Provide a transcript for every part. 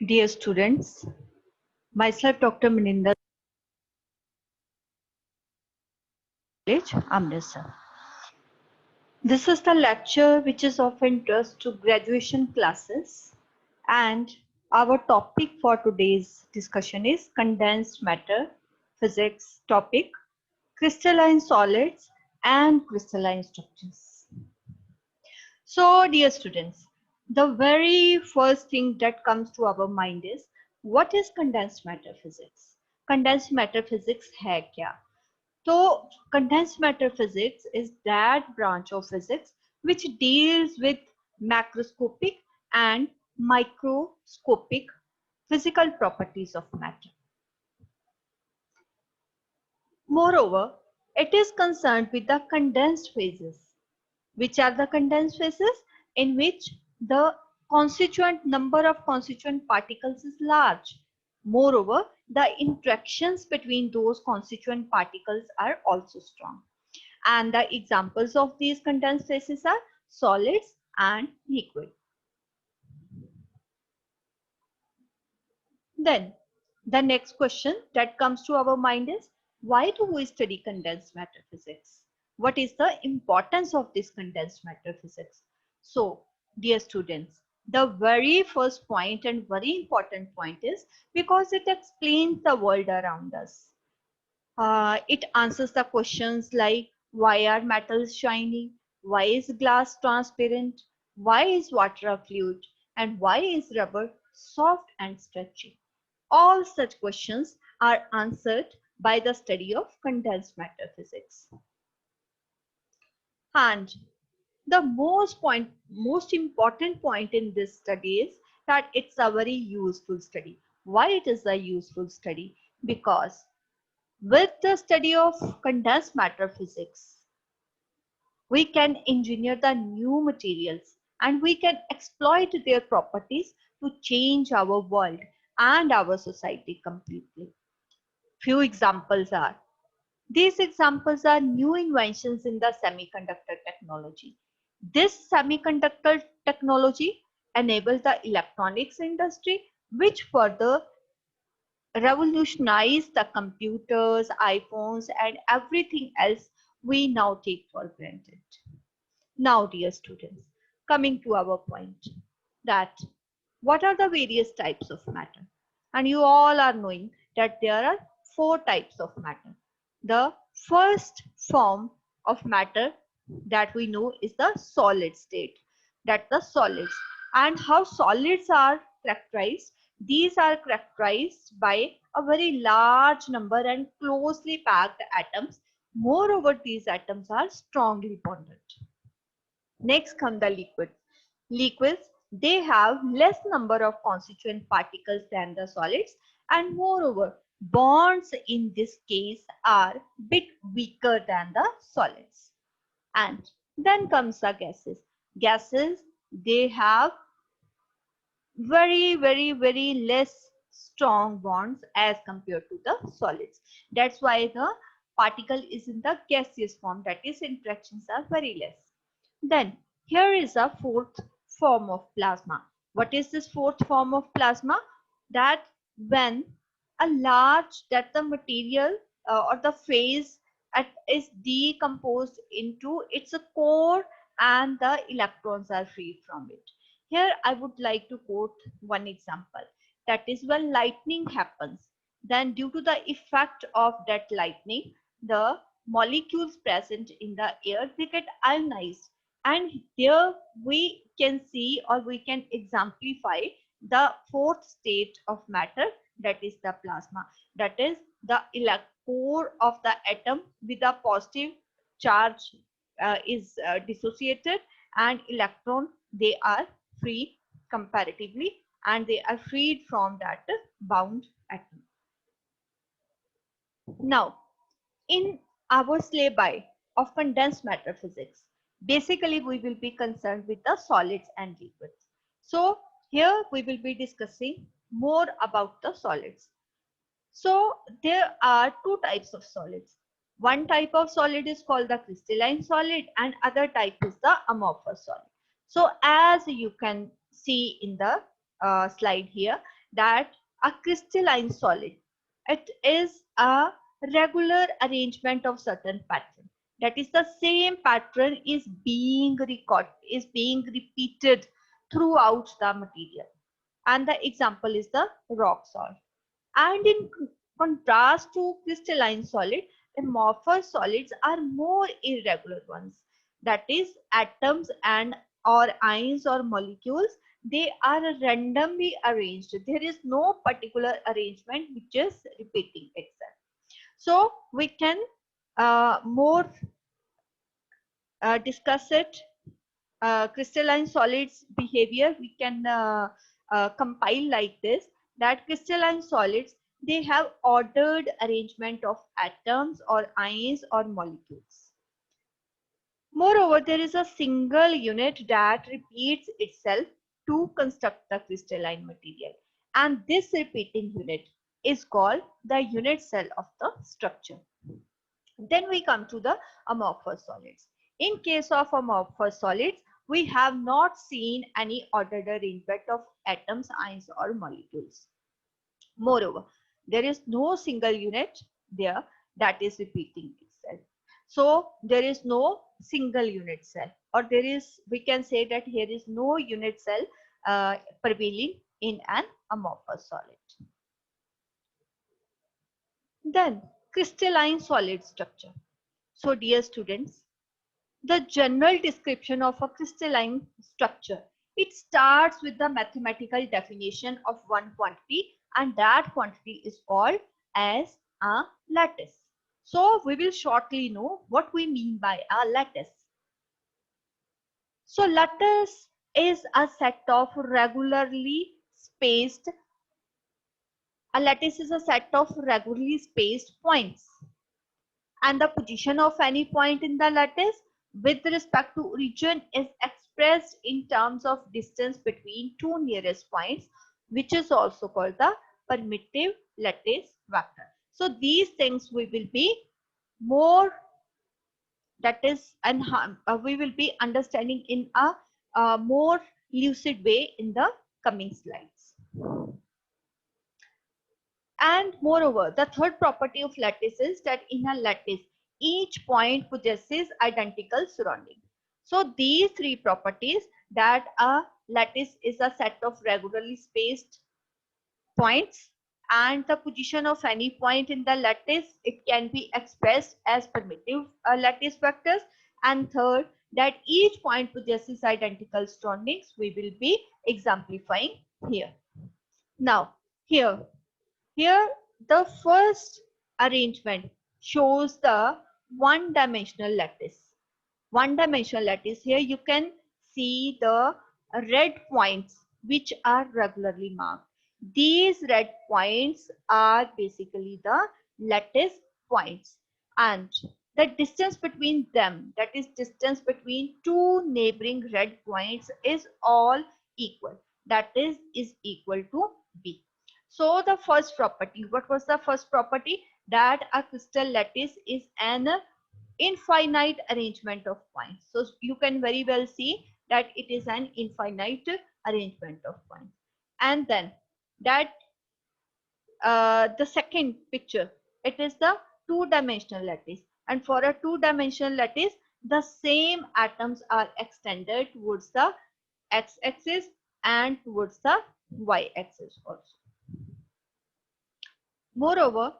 Dear students, myself Dr. Maninder College Amritsar. This is the lecture which is of interest to graduation classes, and our topic for today's discussion is condensed matter physics topic, crystalline solids and crystalline structures. So dear students, the very first thing that comes to our mind is what is condensed matter physics? Condensed matter physics है क्या? So condensed matter physics is that branch of physics which deals with macroscopic and microscopic physical properties of matter. Moreover, it is concerned with the condensed phases. Which are the condensed phases? In which the constituent number of constituent particles is large. Moreover, the interactions between those constituent particles are also strong. And the examples of these condensed phases are solids and liquid. Then the next question that comes to our mind is, why do we study condensed matter physics? What is the importance of this condensed matter physics? So, dear students, the very first point and very important point is because it explains the world around us. It answers the questions like, why are metals shiny? Why is glass transparent? Why is water a fluid? And why is rubber soft and stretchy? All such questions are answered by the study of condensed matter physics. And the most important point in this study is that it's a very useful study. Why it is a useful study? Because with the study of condensed matter physics, we can engineer the new materials and we can exploit their properties to change our world and our society completely. Few examples are, these examples are new inventions in the semiconductor technology. This semiconductor technology enables the electronics industry, which further revolutionized the computers, iPhones, and everything else we now take for granted. Now, dear students, coming to our point, that what are the various types of matter? And you all are knowing that there are four types of matter. The first form of matter that we know is the solid state. That the solids. And how solids are characterized? These are characterized by a very large number and closely packed atoms. Moreover, these atoms are strongly bonded. Next come the liquids. Liquids, they have less number of constituent particles than the solids, and moreover, bonds in this case are bit weaker than the solids. And then comes the gases. Gases, they have very less strong bonds as compared to the solids. That's why the particle is in the gaseous form, that is interactions are very less. Then here is a fourth form of plasma. What is this fourth form of plasma? That when that the material or the phase is decomposed into its core and the electrons are freed from it. Here I would like to quote one example. That is when lightning happens, then due to the effect of that lightning, the molecules present in the air, they get ionized, and here we can see or we can exemplify the fourth state of matter, that is the plasma. That is the core of the atom with a positive charge is dissociated, and electron, they are free comparatively, and they are freed from that bound atom. Now, in our syllabi of condensed matter physics, basically we will be concerned with the solids and liquids. So here we will be discussing more about the solids. So there are two types of solids. One type of solid is called the crystalline solid, and other type is the amorphous solid. So as you can see in the slide here, that a crystalline solid, it is a regular arrangement of certain pattern. That is, the same pattern is being repeated throughout the material. And the example is the rock salt. And in contrast to crystalline solid, amorphous solids are more irregular ones. That is, atoms and or ions or molecules, they are randomly arranged. There is no particular arrangement which is repeating itself. So we can more discuss it. Crystalline solids behavior we can compile like this, that crystalline solids, they have ordered arrangement of atoms or ions or molecules. Moreover, there is a single unit that repeats itself to construct the crystalline material, and this repeating unit is called the unit cell of the structure. Then we come to the amorphous solids. In case of amorphous solids, we have not seen any ordered arrangement of atoms, ions or molecules. Moreover, there is no single unit there that is repeating itself. So there is no single unit cell, or there is, we can say that here is no unit cell prevailing in an amorphous solid. Then crystalline solid structure. So dear students, the general description of a crystalline structure, it starts with the mathematical definition of one quantity, and that quantity is called as a lattice. So we will shortly know what we mean by a lattice. So lattice is a set of regularly spaced, a lattice is a set of regularly spaced points, and the position of any point in the lattice with respect to origin is expressed in terms of distance between two nearest points, which is also called the permittive lattice vector. So these things we will be more, that is, and we will be understanding in a more lucid way in the coming slides. And moreover, the third property of lattice is that in a lattice, each point possesses identical surrounding. So these three properties, that a lattice is a set of regularly spaced points, and the position of any point in the lattice, it can be expressed as permittive lattice vectors. And third, that each point possesses identical surroundings, we will be exemplifying here. Now, here, the first arrangement shows the one-dimensional lattice. One-dimensional lattice, here you can see the red points which are regularly marked. These red points are basically the lattice points, and the distance between them, that is distance between two neighboring red points, is all equal. That is equal to B. So the first property, what was the first property? That a crystal lattice is an infinite arrangement of points. So you can very well see that it is an infinite arrangement of points. And then that the second picture, it is the two-dimensional lattice. And for a two-dimensional lattice, the same atoms are extended towards the x-axis and towards the y-axis also. Moreover,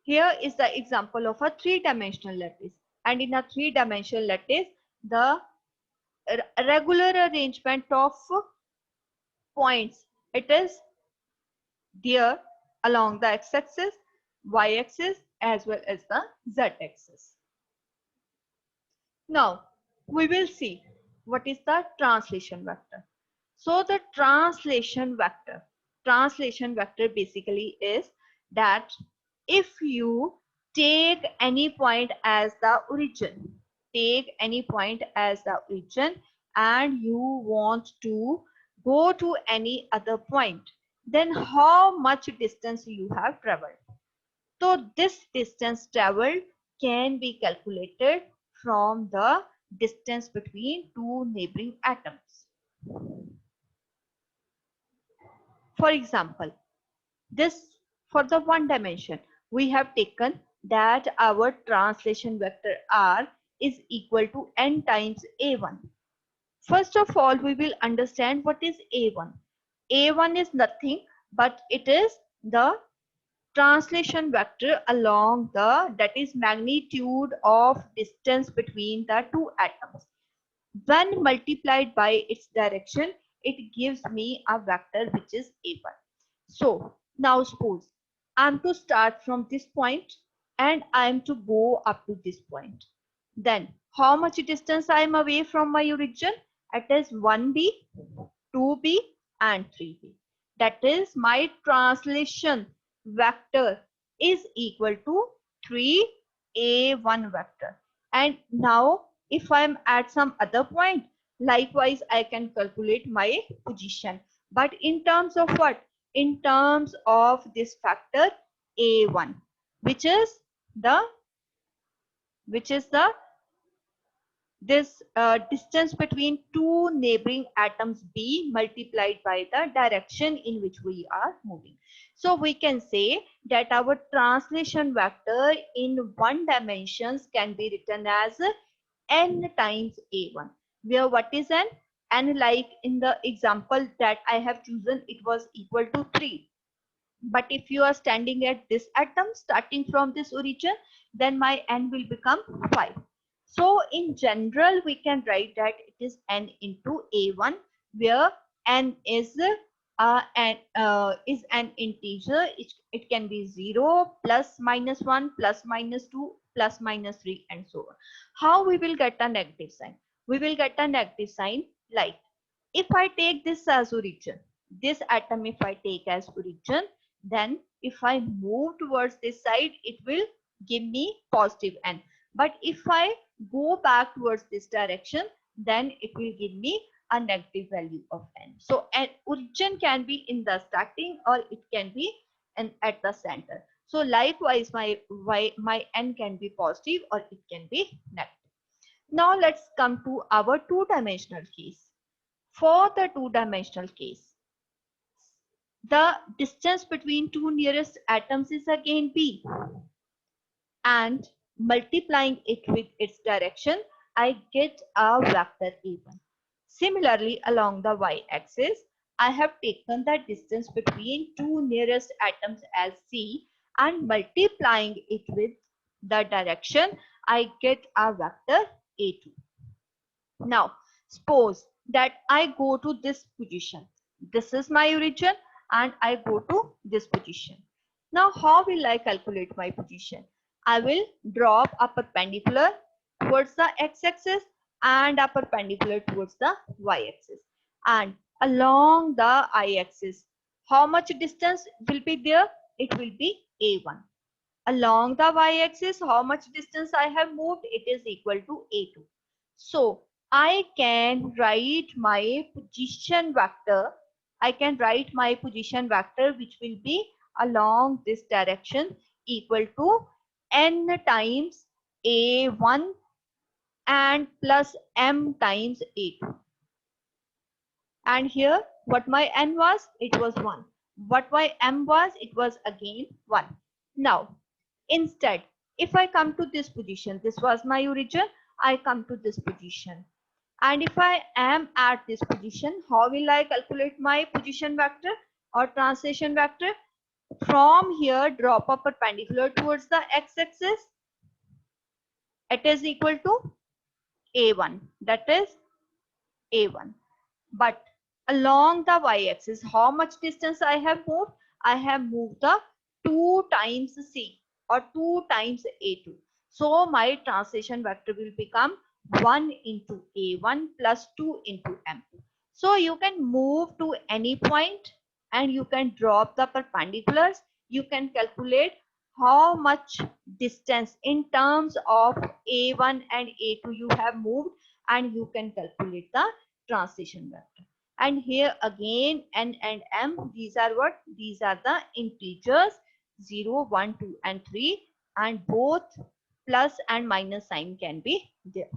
here is the example of a three-dimensional lattice. And in a three-dimensional lattice, the regular arrangement of points, it is there along the x-axis, y-axis, as well as the z-axis. Now, we will see what is the translation vector. So the translation vector basically is that if you take any point as the origin, and you want to go to any other point, then how much distance you have traveled. So this distance traveled can be calculated from the distance between two neighboring atoms. For example, This for the one dimension. We have taken that our translation vector r is equal to n times a1. First of all, we will understand what is a1. A1 is nothing but it is the translation vector along the, that is magnitude of distance between the two atoms. When multiplied by its direction, it gives me a vector which is a1. So now suppose I am to start from this point and I am to go up to this point. Then how much distance I am away from my origin? It is 1b, 2b and 3b. That is my translation vector is equal to 3a1 vector. And now if I am at some other point, likewise I can calculate my position. But in terms of what? In terms of this factor a1, which is the this distance between two neighboring atoms B multiplied by the direction in which we are moving. So we can say that our translation vector in one dimensions can be written as n times a1, where what is n? N, like in the example that I have chosen, it was equal to 3. But if you are standing at this atom starting from this origin, then my n will become 5. So in general, we can write that it is n into a1, where n is an integer. It can be 0, plus minus 1, plus minus 2, plus minus 3, and so on. How we will get a negative sign? We will get a negative sign like, if I take this as origin, this atom if I take as origin, then if I move towards this side, it will give me positive n. But if I go back towards this direction, then it will give me a negative value of n. So an origin can be in the starting or it can be at the center. So likewise, my n can be positive or it can be negative. Now let's come to our two-dimensional case. For the two-dimensional case, the distance between two nearest atoms is again b, and multiplying it with its direction, I get a vector a1. Similarly, along the y-axis, I have taken the distance between two nearest atoms as c, and multiplying it with the direction, I get a vector a2. Now, suppose that I go to this position. This is my origin and I go to this position. Now, how will I calculate my position? I will drop a perpendicular towards the x-axis and a perpendicular towards the y-axis. And along the y-axis, how much distance will be there? It will be a1. Along the y-axis, how much distance I have moved? It is equal to a2. So I can write my position vector. I can write my position vector which will be along this direction equal to n times a1 and plus m times a2. And here what my n was? It was 1. What my m was? It was again 1. Now instead, if I come to this position, this was my origin, I come to this position. And if I am at this position, how will I calculate my position vector or translation vector? From here, drop a perpendicular towards the x-axis. It is equal to a1. That is a1. But along the y-axis, how much distance I have moved? I have moved the 2 times c or 2 times a2. So my translation vector will become 1 into a1 plus 2 into m2. So you can move to any point and you can drop the perpendiculars. You can calculate how much distance in terms of a1 and a2 you have moved, and you can calculate the translation vector. And here again n and m, these are what? These are the integers 0, 1, 2 and 3, and both plus and minus sign can be there.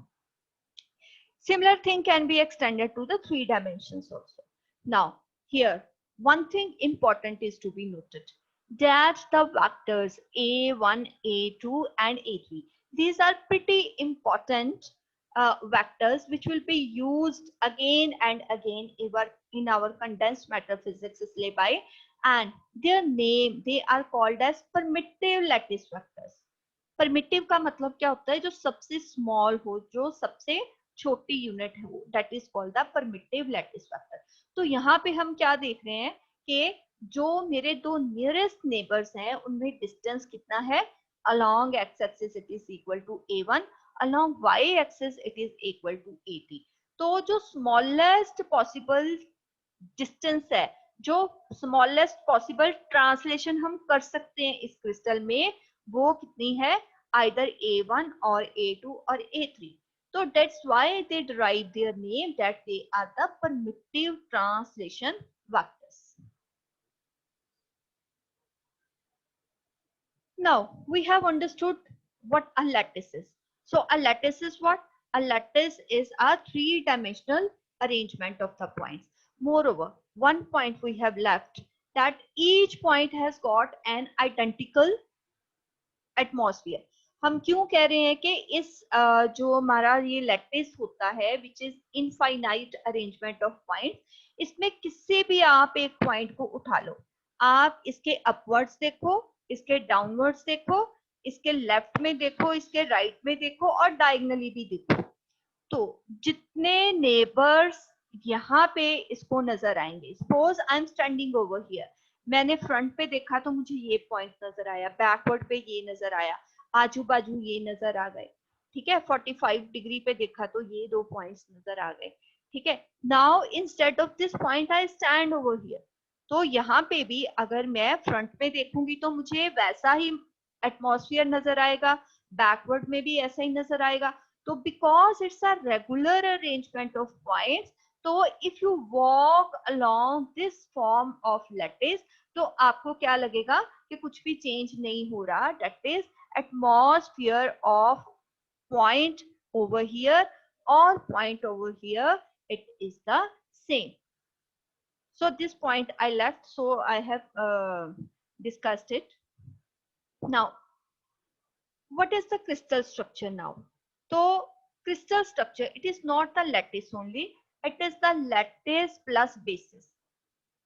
Similar thing can be extended to the 3 dimensions also. Now here one thing important is to be noted. that the vectors a1, a2 and a3, these are pretty important vectors which will be used again and again in our condensed matter physics syllabi, and their name, they are called as permittive lattice vectors. Primitive का मतलब क्या होता है, जो सबसे small हो, जो सबसे छोटी यूनिट हो, that is called the primitive lattice vector. तो यहाँ पे हम क्या देख रहे हैं कि जो मेरे दो नियरेस्ट नेबर्स हैं उनमें डिस्टेंस कितना है, along x axis it is equal to a1, along y axis it is equal to at. तो जो स्मॉलेस्ट पॉसिबल डिस्टेंस है, जो स्मॉलेस्ट पॉसिबल ट्रांसलेशन हम कर सकते हैं इस क्रिस्टल में, वो कितनी है, आइदर a1 और a2 और a3. तो that's why they derive their name that they are the permittive translation vectors. Now we have understood what a lattice is. So a lattice is what? A lattice is a three-dimensional arrangement of the points. Moreover, one point we have left, that each point has got an identical atmosphere. हम क्यों कह रहे हैं कि इस जो हमारा ये लैटिस होता है which is infinite arrangement of point, इसमें किसी भी आप एक पॉइंट को उठा लो, आप इसके अपवर्ड्स देखो, इसके डाउनवर्ड्स देखो, इसके लेफ्ट में देखो, इसके राइट में देखो और डायगनली भी देखो, तो जितने नेबर्स यहाँ पे इसको नजर आएंगे, suppose I am standing over here, मैंने फ्रंट पे देखा तो मुझे ये पॉइंट नजर आया, बैकवर्ड पे ये नजर आया, आजू बाजू ये नजर आ गए, ठीक है, 45 डिग्री पे देखा तो ये दो पॉइंट्स नजर आ गए, ठीक है. Now instead of this point I stand over here, तो यहाँ पे भी अगर मैं फ्रंट में देखूंगी तो मुझे वैसा ही एटमॉस्फेयर नजर आएगा, बैकवर्ड में भी ऐसा ही नजर आएगा. तो because it's a regular arrangement of points, तो if you walk along this form of lattice, तो आपको क्या लगेगा कि कुछ भी चेंज नहीं हो रहा, that is atmosphere of point over here or point over here, it is the same. So this point I left, so I have discussed it. Now what is the crystal structure now? So crystal structure, it is not the lattice only, it is the lattice plus basis.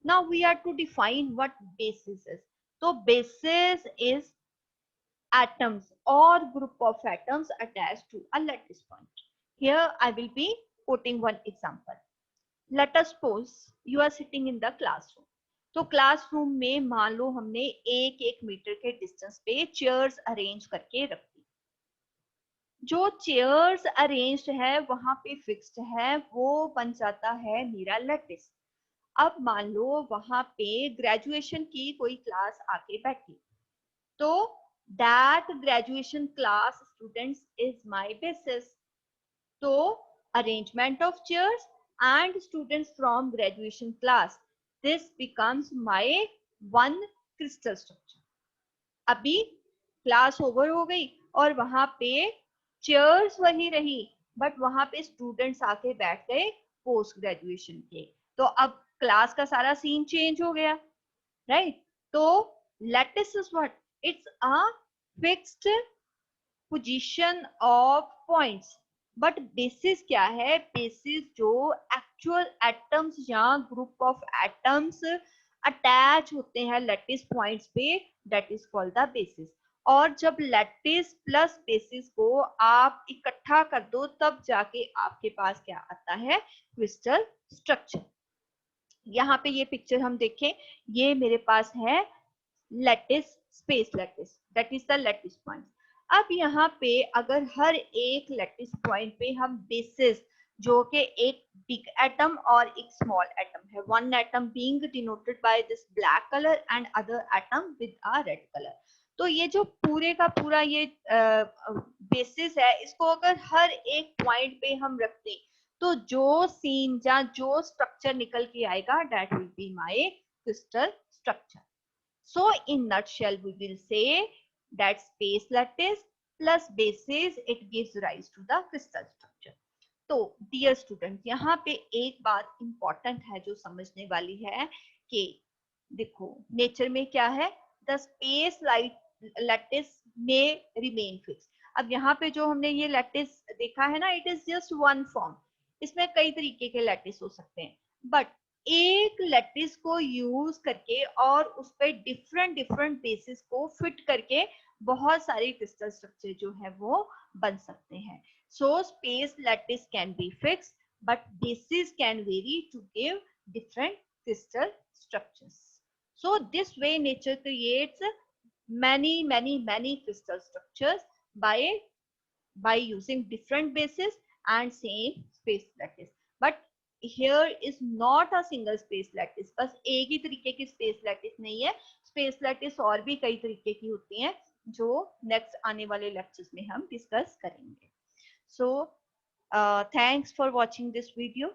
Now we are to define what basis is. So basis is atoms or group of atoms attached to a lattice point. Here I will be quoting one example. Let us suppose you are sitting in the classroom. तो classroom में मान लो हमने एक एक metre के distance पे chairs arrange करके रख दी. जो चेयर्स अरेंज्ड है वहां पे फिक्स्ड है, वो बन जाता है मेरा लैटिस. अब मान लो वहां पे ग्रेजुएशन की कोई क्लास आके बैठी, तो that graduation class students is my basis. तो arrangement of chairs and students from graduation class, this becomes my one crystal structure. अभी क्लास ओवर हो गई और वहां पे चेयर्स वही रही, बट वहां पे स्टूडेंट्स आके बैठ गए पोस्ट ग्रेजुएशन के, तो अब क्लास का सारा सीन चेंज हो गया, राइट. तो lattice is what, it's a fixed position of points. But basis क्या है, बेसिस जो एक्चुअल एटम्स या ग्रुप ऑफ एटम्स अटैच होते हैं लैटिस पॉइंट्स पे, that is called the basis. और जब लैटिस प्लस बेसिस को आप इकट्ठा कर दो तब जाके आपके पास क्या आता है, क्रिस्टल स्ट्रक्चर. यहाँ पे ये पिक्चर हम देखें, ये मेरे पास है lattice, space lattice, that is the lattice point. अब यहाँ पे अगर हर एक लैटिस पॉइंट पे हम बेसिस, जो कि एक बिग एटम और एक स्मॉल एटम है, one atom being denoted by this black colour and other atom with a red colour. तो ये जो पूरे का पूरा ये बेसिस है, इसको अगर हर एक पॉइंट पे हम रखते तो जो सीन या जो स्ट्रक्चर निकल के आएगा, that will be my crystal structure. So in nutshell we will say that space lattice plus basis it gives rise to the crystal structure. तो dear student, यहाँ पे एक बात important है जो समझने वाली है कि देखो नेचर में क्या है, the space lattice may remain fixed. अब यहाँ पे जो हमने ये लैटिस देखा है ना, it is just one form, इसमें कई तरीके के लैटिस हो सकते हैं, बट एक लैटिस को यूज करके और उस पर डिफरेंट डिफरेंट बेसिस को फिट करके बहुत सारे क्रिस्टल स्ट्रक्चर जो है वो बन सकते हैं. So space lattice can be fixed but bases can vary to give different crystal structures. So this way nature creates many crystal structures by using different bases and same space lattice. But here is not a single space lattice. बस एक ही तरीके की space lattice नहीं है. Space lattice और भी कई तरीके की होती हैं जो next आने वाले lectures में हम discuss करेंगे. So thanks for watching this video.